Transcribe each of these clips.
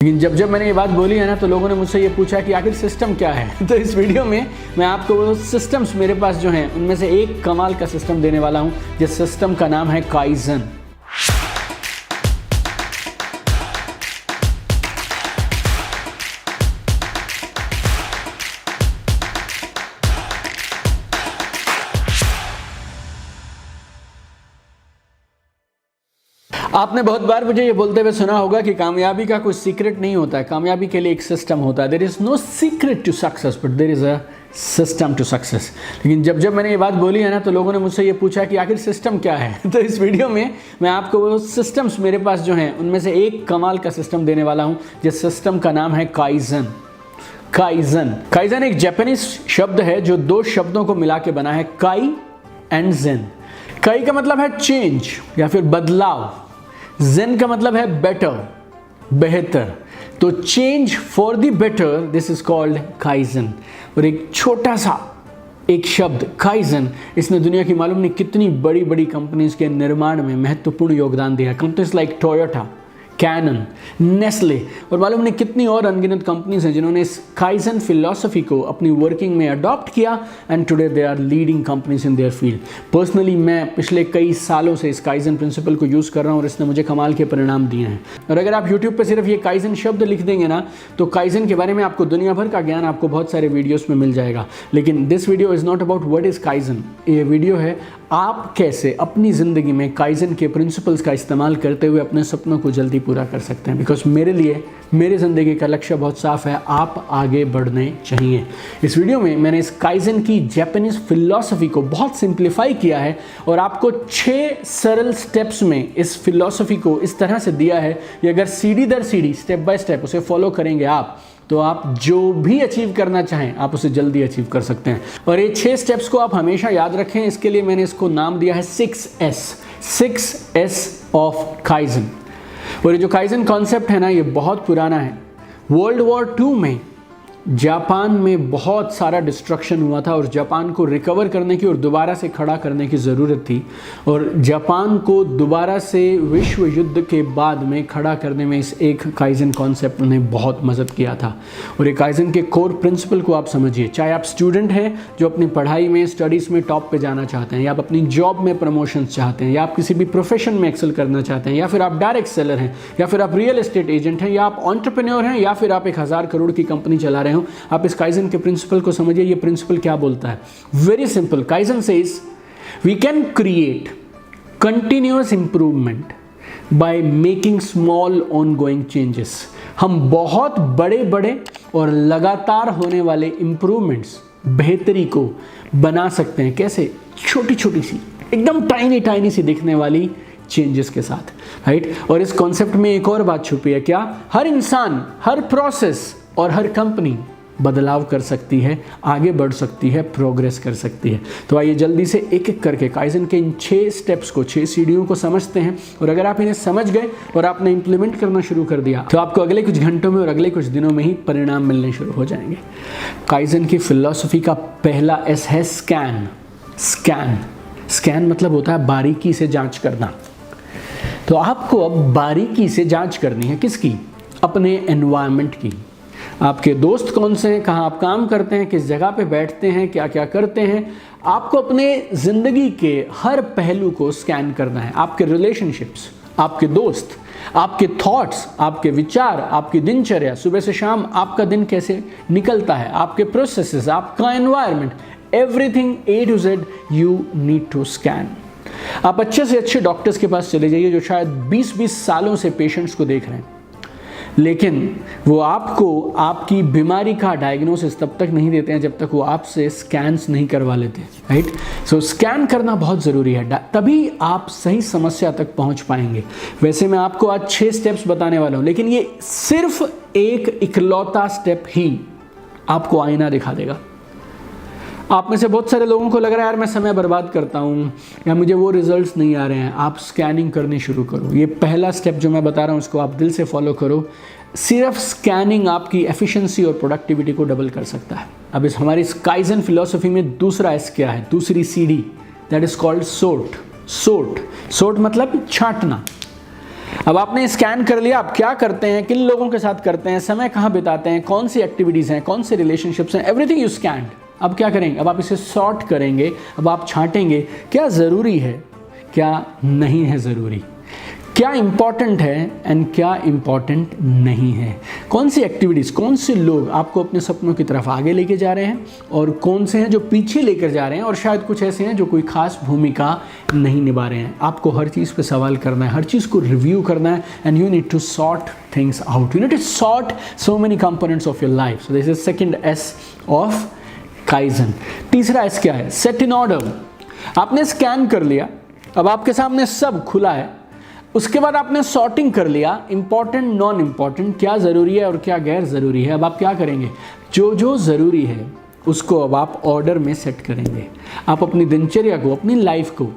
लेकिन जब मैंने ये बात बोली है ना, तो लोगों ने मुझसे ये पूछा कि आखिर सिस्टम क्या है। तो इस वीडियो में मैं आपको वो सिस्टम्स मेरे पास जो हैं उनमें से एक कमाल का सिस्टम देने वाला हूँ, जिस सिस्टम का नाम है काइजन। आपने बहुत बार मुझे ये बोलते हुए सुना होगा कि कामयाबी का कोई सीक्रेट नहीं होता है, कामयाबी के लिए एक सिस्टम होता है। There is no secret to success but there is a system to success. लेकिन जब मैंने ये बात बोली है ना, तो लोगों ने मुझसे ये पूछा कि आखिर सिस्टम क्या है। तो इस वीडियो में मैं आपको वो सिस्टम्स मेरे पास जो हैं उनमें से एक कमाल का सिस्टम देने वाला हूँ, जिस सिस्टम का नाम है काइजन। काइजन एक जापानीज शब्द है जो दो शब्दों को मिला के बना है, काई एंड जेन। काई का मतलब है चेंज या फिर बदलाव, जेन का मतलब है बेटर, बेहतर। तो change for the better, this is called kaizen. और एक छोटा सा एक शब्द काइजन, इसने दुनिया की मालूम नहीं कितनी बड़ी बड़ी कंपनीज के निर्माण में महत्वपूर्ण योगदान दिया। Companies like Toyota, Canon, Nestle और मालूम नहीं कितनी और अनगिनत कंपनीज हैं जिन्होंने इस काइजन फिलॉसफी को अपनी वर्किंग में अडॉप्ट किया and today they are leading companies in their field. Personally मैं पिछले कई सालों से इस काइजन प्रिंसिपल को यूज़ कर रहा हूँ और इसने मुझे कमाल के परिणाम दिए हैं। और अगर आप यूट्यूब पर सिर्फ ये काइजन शब्द लिख देंगे ना, तो काइजन के बारे में आपको दुनिया भर का ज्ञान आपको बहुत सारे वीडियोज़ में मिल जाएगा। लेकिन this video is not about what is kaizen. ये वीडियो है आप कैसे अपनी ज़िंदगी में काइजन के प्रिंसिपल्स का इस्तेमाल करते हुए अपने सपनों को जल्दी पूरा कर सकते हैं। बिकॉज मेरे लिए मेरी ज़िंदगी का लक्ष्य बहुत साफ है, आप आगे बढ़ने चाहिए। इस वीडियो में मैंने इस काइजन की जापानीज फिलॉसफी को बहुत सिंप्लीफाई किया है और आपको 6 सरल स्टेप्स में इस फिलॉसफी को इस तरह से दिया है कि अगर सीढ़ी दर सीढ़ी, स्टेप बाय स्टेप उसे फॉलो करेंगे आप, तो आप जो भी अचीव करना चाहें आप उसे जल्दी अचीव कर सकते हैं। और ये 6 स्टेप्स को आप हमेशा याद रखें। इसके लिए मैंने इसको नाम दिया है 6S ऑफ काइजन। और ये जो काइजन कॉन्सेप्ट है ना, ये बहुत पुराना है। वर्ल्ड वॉर 2 में जापान में बहुत सारा डिस्ट्रक्शन हुआ था और जापान को रिकवर करने की और दोबारा से खड़ा करने की ज़रूरत थी। और जापान को दोबारा से विश्व युद्ध के बाद में खड़ा करने में इस एक काइजन कॉन्सेप्ट ने बहुत मदद किया था। और ये काइजन के कोर प्रिंसिपल को आप समझिए। चाहे आप स्टूडेंट हैं जो अपनी पढ़ाई में, स्टडीज़ में टॉप पे जाना चाहते हैं, या आप अपनी जॉब में प्रमोशन चाहते हैं, या आप किसी भी प्रोफेशन में एक्सेल करना चाहते हैं, या फिर आप डायरेक्ट सेलर हैं, या फिर आप रियल एस्टेट एजेंट हैं, या आप एंटरप्रेन्योर हैं, या फिर आप 1000 करोड़ की कंपनी चला रहे हो, आप इस काइजन के प्रिंसिपल को समझिए। ये प्रिंसिपल क्या बोलता है? Very simple. Kaizen says we can create continuous improvement by making small ongoing changes. हम बहुत बड़े बड़े और लगातार होने वाले इंप्रूवमेंट्स, बेहतरी को बना सकते हैं। कैसे? छोटी छोटी सी, एकदम टाइनी सी दिखने वाली चेंजेस के साथ, राइट? और इस कॉन्सेप्ट में एक और बात छुपी है। क्या? हर इंसान, हर प्रोसेस और हर कंपनी बदलाव कर सकती है, आगे बढ़ सकती है, प्रोग्रेस कर सकती है। तो आइए जल्दी से एक एक करके काइजन के इन 6 स्टेप्स को, 6 सीढ़ियों को समझते हैं। और अगर आप इन्हें समझ गए और आपने इंप्लीमेंट करना शुरू कर दिया, तो आपको अगले कुछ घंटों में और अगले कुछ दिनों में ही परिणाम मिलने शुरू हो जाएंगे। काइजन की फिलॉसफी का पहला एस है स्कैन। स्कैन मतलब होता है बारीकी से जांच करना। तो आपको अब बारीकी से जांच करनी है। किसकी? अपने एनवायरनमेंट की। आपके दोस्त कौन से हैं, कहाँ आप काम करते हैं, किस जगह पे बैठते हैं, क्या क्या करते हैं। आपको अपने ज़िंदगी के हर पहलू को स्कैन करना है। आपके रिलेशनशिप्स, आपके दोस्त, आपके थॉट्स, आपके विचार, आपकी दिनचर्या, सुबह से शाम आपका दिन कैसे निकलता है, आपके प्रोसेसेस, आपका environment, everything A to Z you need to scan। आप अच्छे से अच्छे डॉक्टर्स के पास चले जाइए जो शायद 20-20 सालों से पेशेंट्स को देख रहे हैं, लेकिन वो आपको आपकी बीमारी का डायग्नोसिस तब तक नहीं देते हैं जब तक वो आपसे स्कैन्स नहीं करवा लेते, राइट? सो स्कैन करना बहुत ज़रूरी है, तभी आप सही समस्या तक पहुंच पाएंगे। वैसे मैं आपको आज 6 स्टेप्स बताने वाला हूं, लेकिन ये सिर्फ एक इकलौता स्टेप ही आपको आईना दिखा देगा। आप में से बहुत सारे लोगों को लग रहा है यार मैं समय बर्बाद करता हूँ या मुझे वो रिजल्ट्स नहीं आ रहे हैं। आप स्कैनिंग करनी शुरू करो। ये पहला स्टेप जो मैं बता रहा हूँ उसको आप दिल से फॉलो करो। सिर्फ स्कैनिंग आपकी एफिशिएंसी और प्रोडक्टिविटी को डबल कर सकता है। अब इस हमारी काइजन फिलॉसफी में दूसरा एस क्या है, दूसरी सीढ़ी, that is called sort. Sort मतलब छांटना। अब आपने स्कैन कर लिया, आप क्या करते हैं, किन लोगों के साथ करते हैं, समय कहाँ बिताते हैं, कौन सी एक्टिविटीज़ हैं, कौन से रिलेशनशिप्स हैं, एवरीथिंग यू स्कैन। अब क्या करेंगे, अब आप इसे सॉर्ट करेंगे, अब आप छांटेंगे क्या ज़रूरी है, क्या नहीं है ज़रूरी, क्या इम्पॉर्टेंट है एंड क्या इम्पॉर्टेंट नहीं है, कौन सी एक्टिविटीज़, कौन से लोग आपको अपने सपनों की तरफ आगे लेके जा रहे हैं और कौन से हैं जो पीछे लेकर जा रहे हैं, और शायद कुछ ऐसे हैं जो कोई खास भूमिका नहीं निभा रहे हैं। आपको हर चीज़ पे सवाल करना है, हर चीज़ को रिव्यू करना है, and you need to sort things out, you need to sort so many components of your life. So this is second S of kaizen. तीसरा एस क्या है, सेट इन ऑर्डर। आपने स्कैन कर लिया, अब आपके सामने सब खुला है, उसके बाद आपने सॉर्टिंग कर लिया, इंपॉर्टेंट नॉन इंपॉर्टेंट, क्या ज़रूरी है और क्या गैर ज़रूरी है। अब आप क्या करेंगे, जो जो ज़रूरी है उसको अब आप ऑर्डर में सेट करेंगे। आप अपनी दिनचर्या को, अपनी लाइफ को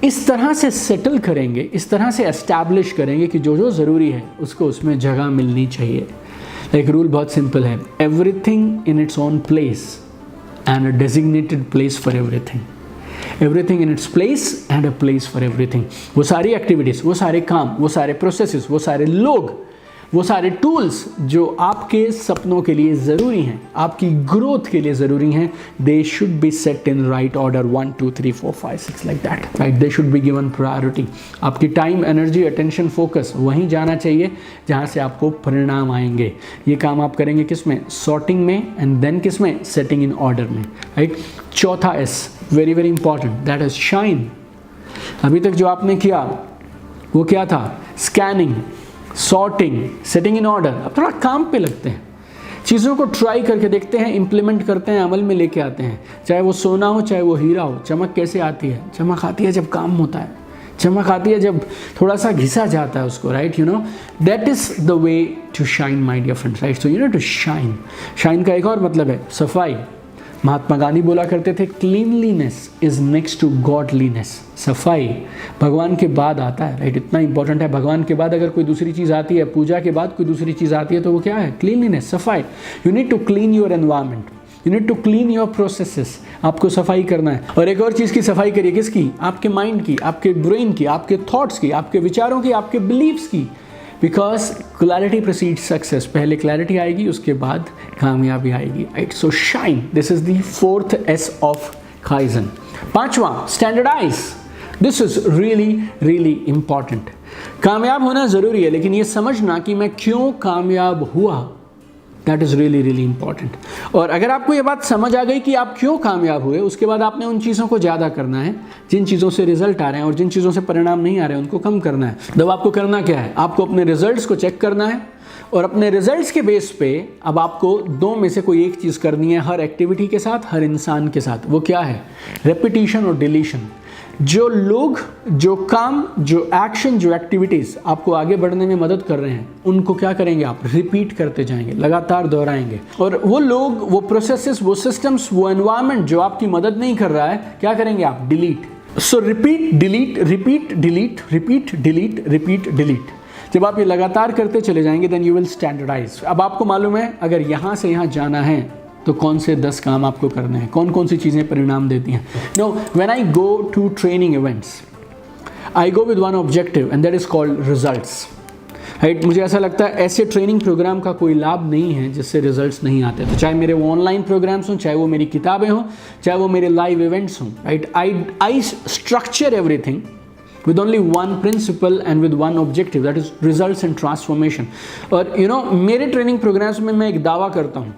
इस तरह से सेटल करेंगे, इस तरह से एस्टैब्लिश करेंगे कि जो जो ज़रूरी है उसको उसमें जगह मिलनी चाहिए। एक रूल बहुत सिंपल है, everything in its own place and a designated place for everything. Everything in its place and a place for everything. वो सारी एक्टिविटीज़, वो सारे काम, वो सारे प्रोसेसेस, वो सारे लोग, वो सारे टूल्स जो आपके सपनों के लिए ज़रूरी हैं, आपकी ग्रोथ के लिए ज़रूरी हैं, they should be set in right order, 1 2 3 4 5 6 like that, right. They should be given priority. आपकी टाइम, एनर्जी, अटेंशन, फोकस वहीं जाना चाहिए जहाँ से आपको परिणाम आएंगे। ये काम आप करेंगे किस में, सॉर्टिंग में, एंड देन किस में, सेटिंग इन ऑर्डर में, राइट। चौथा S, very very important, that is shine. अभी तक जो आपने किया वो क्या था, scanning, sorting, setting in order. अब थोड़ा काम पे लगते हैं, चीज़ों को ट्राई करके देखते हैं, इंप्लीमेंट करते हैं, अमल में लेके आते हैं। चाहे वो सोना हो, चाहे वो हीरा हो। चमक कैसे आती है, चमक आती है जब काम होता है, चमक आती है जब थोड़ा सा घिसा जाता है उसको, right. You know that is the way to shine my dear friends, right. So you know to shine. Shine का एक और मतलब है सफाई। महात्मा गांधी बोला करते थे, cleanliness is next to godliness. सफाई भगवान के बाद आता है, राइट। इतना इंपॉर्टेंट है, भगवान के बाद अगर कोई दूसरी चीज़ आती है, पूजा के बाद कोई दूसरी चीज़ आती है, तो वो क्या है, क्लीनलीनेस, सफाई। You need to clean your environment, you need to clean your processes. आपको सफाई करना है। और एक और चीज़ की सफाई करिए, किसकी, आपके माइंड की, आपके ब्रेन की, आपके थॉट्स की, आपके विचारों की, आपके बिलीव्स की। Because clarity precedes success. पहले क्लैरिटी आएगी, उसके बाद कामयाबी आएगी, right. So shine, this is the fourth S of kaizen. पांचवा, standardise. This is really really important. कामयाब होना जरूरी है, लेकिन ये समझना कि मैं क्यों कामयाब हुआ, that is really really important. और अगर आपको ये बात समझ आ गई कि आप क्यों कामयाब हुए, उसके बाद आपने उन चीज़ों को ज़्यादा करना है जिन चीज़ों से रिजल्ट आ रहे हैं, और जिन चीज़ों से परिणाम नहीं आ रहे हैं उनको कम करना है। तब आपको करना क्या है, आपको अपने रिजल्ट्स को चेक करना है, और अपने रिजल्ट्स के बेस पे अब आपको दो में से कोई एक चीज़ करनी है, हर एक्टिविटी के साथ, हर इंसान के साथ। वो क्या है, रेपिटेशन और डिलीशन। जो लोग, जो काम, जो एक्शन, जो एक्टिविटीज़ आपको आगे बढ़ने में मदद कर रहे हैं, उनको क्या करेंगे आप, रिपीट करते जाएंगे, लगातार दोहराएंगे। और वो लोग, वो प्रोसेसेस, वो सिस्टम्स, वो एनवायरनमेंट जो आपकी मदद नहीं कर रहा है, क्या करेंगे आप, डिलीट। सो repeat, delete, repeat, delete, repeat, delete, repeat, delete. जब आप ये लगातार करते चले जाएंगे, देन यू विल स्टैंडर्डाइज। अब आपको मालूम है अगर यहाँ से यहाँ जाना है तो कौन से 10 काम आपको करने हैं, कौन कौन सी चीज़ें परिणाम देती हैं। No, when I go to training events, I go with one objective and that is called results, right. मुझे ऐसा लगता है ऐसे ट्रेनिंग प्रोग्राम का कोई लाभ नहीं है जिससे रिजल्ट्स नहीं आते। तो चाहे मेरे वो ऑनलाइन प्रोग्राम्स हों, चाहे वो मेरी किताबें हों, चाहे वो मेरे लाइव इवेंट्स हों, right. I structure everything with only one principle and with one objective, that is results and transformation. और you know, मेरे ट्रेनिंग प्रोग्राम्स में मैं एक दावा करता हूँ,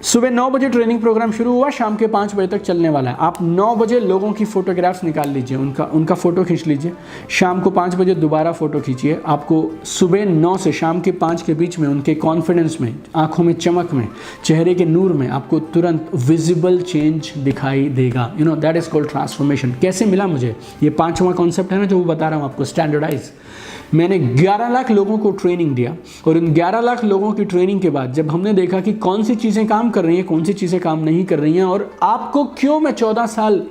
सुबह 9 बजे ट्रेनिंग प्रोग्राम शुरू हुआ, शाम के 5 बजे तक चलने वाला है। आप 9 बजे लोगों की फोटोग्राफ्स निकाल लीजिए, उनका फ़ोटो खींच लीजिए, शाम को 5 बजे दोबारा फ़ोटो खींचिए। आपको सुबह 9 से शाम के 5 के बीच में उनके कॉन्फिडेंस में, आंखों में चमक में, चेहरे के नूर में आपको तुरंत विजिबल चेंज दिखाई देगा। You know, that is called transformation. कैसे मिला मुझे, ये 5वां कॉन्सेप्ट है ना जो वो बता रहा हूँ आपको, स्टैंडर्डाइज। मैंने 11 लाख लोगों को ट्रेनिंग दिया, और उन 11 लाख लोगों की ट्रेनिंग के बाद जब हमने देखा कि कौन सी चीज़ें काम कर रही हैं, कौन सी चीज़ें काम नहीं कर रही हैं, और आपको क्यों मैं 14 साल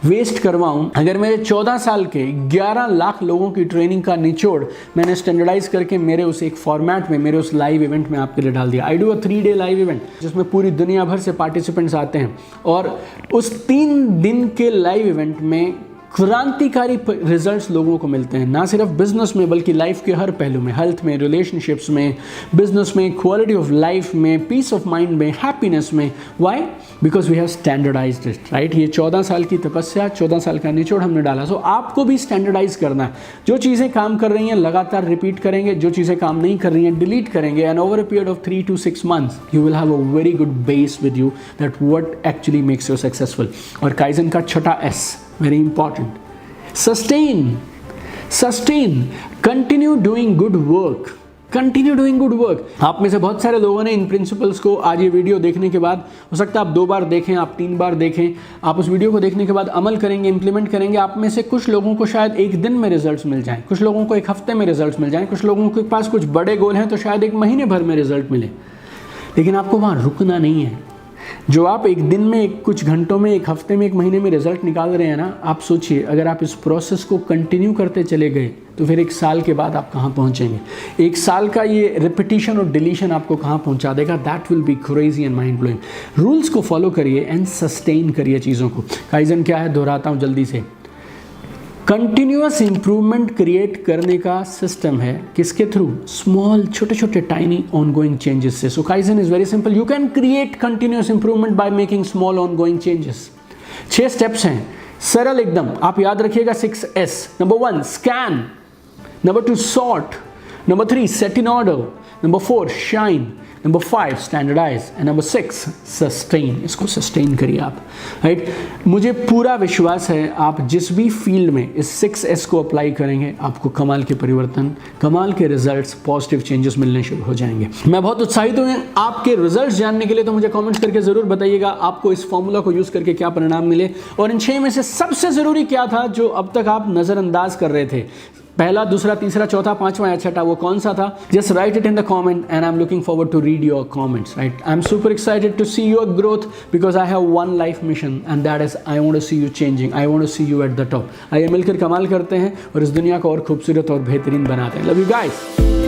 वेस्ट करवाऊं अगर मेरे 14 साल के 11 लाख लोगों की ट्रेनिंग का निचोड़ मैंने स्टैंडर्डाइज करके मेरे उस एक फॉर्मेट में, मेरे उस लाइव इवेंट में आपके लिए डाल दिया। I do a 3 day live event जिसमें पूरी दुनिया भर से पार्टिसिपेंट्स आते हैं, और उस 3 दिन के लाइव इवेंट में क्रांतिकारी रिजल्ट्स लोगों को मिलते हैं, ना सिर्फ बिजनेस में बल्कि लाइफ के हर पहलू में, हेल्थ में, रिलेशनशिप्स में, बिजनेस में, क्वालिटी ऑफ लाइफ में, पीस ऑफ माइंड में, हैप्पीनेस में। Why? Because we have standardised it, right. ये 14 साल की तपस्या, 14 साल का निचोड़ हमने डाला। सो आपको भी स्टैंडर्डाइज करना है। जो चीज़ें काम कर रही हैं लगातार रिपीट करेंगे, जो चीज़ें काम नहीं कर रही हैं डिलीट करेंगे, and over a period of 3 to 6 months you will have a very good base with you that what actually makes you successful. और काइजन का छठा S, very important, sustain. Sustain, continue doing good work, continue doing good work. आप में से बहुत सारे लोगों ने इन प्रिंसिपल्स को आज ये वीडियो देखने के बाद, हो सकता है आप 2 बार देखें, आप 3 बार देखें, आप उस वीडियो को देखने के बाद अमल करेंगे, इंप्लीमेंट करेंगे। आप में से कुछ लोगों को शायद 1 दिन में रिजल्ट्स मिल जाएं, कुछ लोगों को 1 हफ्ते में रिजल्ट्स मिल जाएं, कुछ लोगों के पास कुछ बड़े गोल हैं तो शायद 1 महीने भर में रिजल्ट मिले। लेकिन आपको वहाँ रुकना नहीं है। जो आप 1 दिन में, कुछ घंटों में, 1 हफ्ते में, 1 महीने में रिजल्ट निकाल रहे हैं ना, आप सोचिए अगर आप इस प्रोसेस को कंटिन्यू करते चले गए तो फिर 1 साल के बाद आप कहाँ पहुँचेंगे। 1 साल का ये रिपीटिशन और डिलीशन आपको कहाँ पहुँचा देगा, that will be crazy and mind blowing. Rules को फॉलो करिए एंड सस्टेन करिए चीज़ों को। काइजन क्या है, दोहराता हूँ जल्दी से। कंटिन्यूअस इंप्रूवमेंट क्रिएट करने का सिस्टम है, किसके थ्रू? स्मॉल, छोटे छोटे टाइनी ऑनगोइंग चेंजेस से। So kaizen is very simple, you can create continuous improvement by making small ongoing changes. 6 steps हैं, सरल एकदम, आप याद रखिएगा 6S। Number 1 scan, number 2 sort, number 3 set in order, number 4 shine, number 5 standardise and number 6 sustain. इसको sustain करिए आप, right. मुझे पूरा विश्वास है आप जिस भी फील्ड में इस 6S को अप्लाई करेंगे आपको कमाल के परिवर्तन, कमाल के रिजल्ट्स, पॉजिटिव चेंजेस मिलने शुरू हो जाएंगे। मैं बहुत उत्साहित हूँ आपके रिजल्ट्स जानने के लिए, तो मुझे कमेंट्स करके ज़रूर बताइएगा आपको इस फॉर्मूला को यूज़ करके क्या परिणाम मिले, और इन 6 में से सबसे ज़रूरी क्या था जो अब तक आप नज़रअंदाज कर रहे थे। पहला, दूसरा, तीसरा, चौथा, पांचवा या छठा, वो कौन सा था? Just write it in the comment and I am looking forward to read your comments, right. I am super excited to see your growth because I have one life mission and that is I want to see you changing, I want to see you at the top. आइए मिलकर कमाल करते हैं और इस दुनिया को और खूबसूरत और बेहतरीन बनाते हैं। Love you guys.